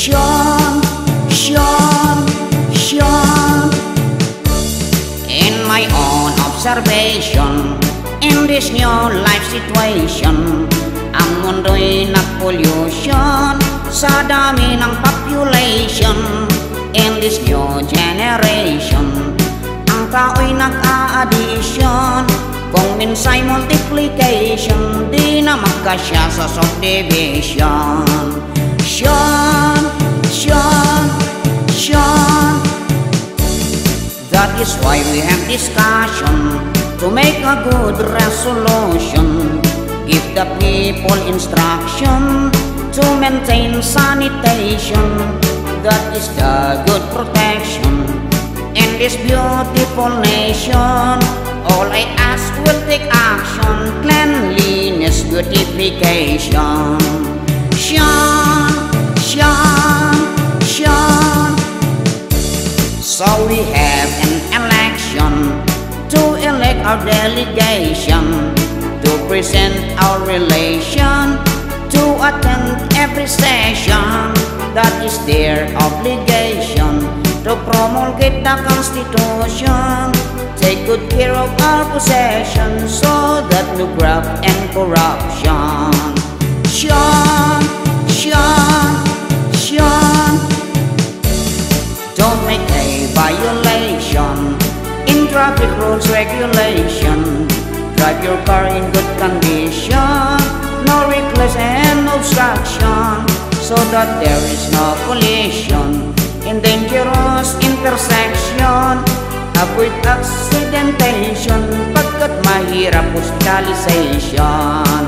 Sean, Sean, Sean. In my own observation, in this new life situation, ang mundo'y nag-pollution sa dami ng population. In this new generation, ang tao'y nag-a-addition. Kung minsay multiplication, di na magkasya sa subdivision. Sean, Sean, Sean. That is why we have discussion to make a good resolution. Give the people instruction to maintain sanitation. That is the good protection in this beautiful nation. All I ask will take action, cleanliness, beautification. Sean, Sean, Sean. So we have an election to elect our delegation, to present our relation, to attend every session. That is their obligation, to promulgate the Constitution. Take good care of our possessions so that no graft and corruption. Sean, Sean, Sean. Don't make a violation in traffic rules regulation. Drive your car in good condition, no reckless and obstruction, so that there is no collision in dangerous intersection. Avoid accidentation pagkat mahirap hospitalization.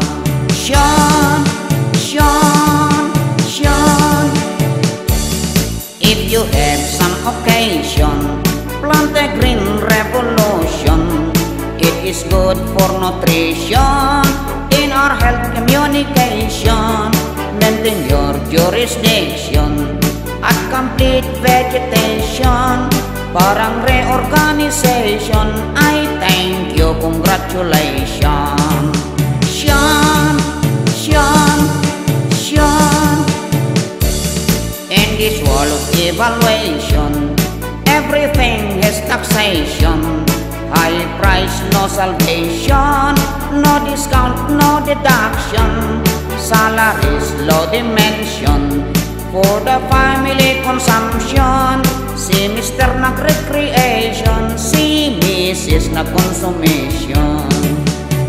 Sean, Sean, Sean. If you have some occasion, plant a green revolution. It is good for nutrition, in our health communication. Maintain your jurisdiction at complete vegetation. Parang reorganization, I thank you, congratulations. Sean, Sean, Sean. In this world of evaluation, everything has taxation. High price, no salvation, no discount, no deduction. Salaries, low dimension, for the family consumption. Si Mr. nag-recreation, si Mrs. nag-consumption.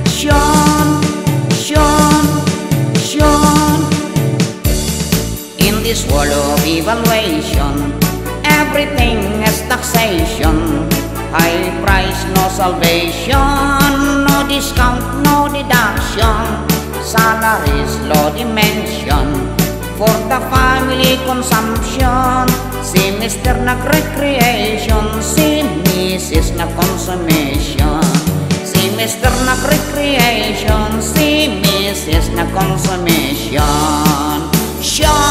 Sean, Sean, Sean. In this world of evaluation, everything has taxation. High price, no salvation, no discount, no deduction. Salaries, low dimension, for the family consumption. Si Mr. nag-recreation, si Mrs. nag-consumption. Si Mr. nag-recreation, si Mrs. nag-consumption. Sean.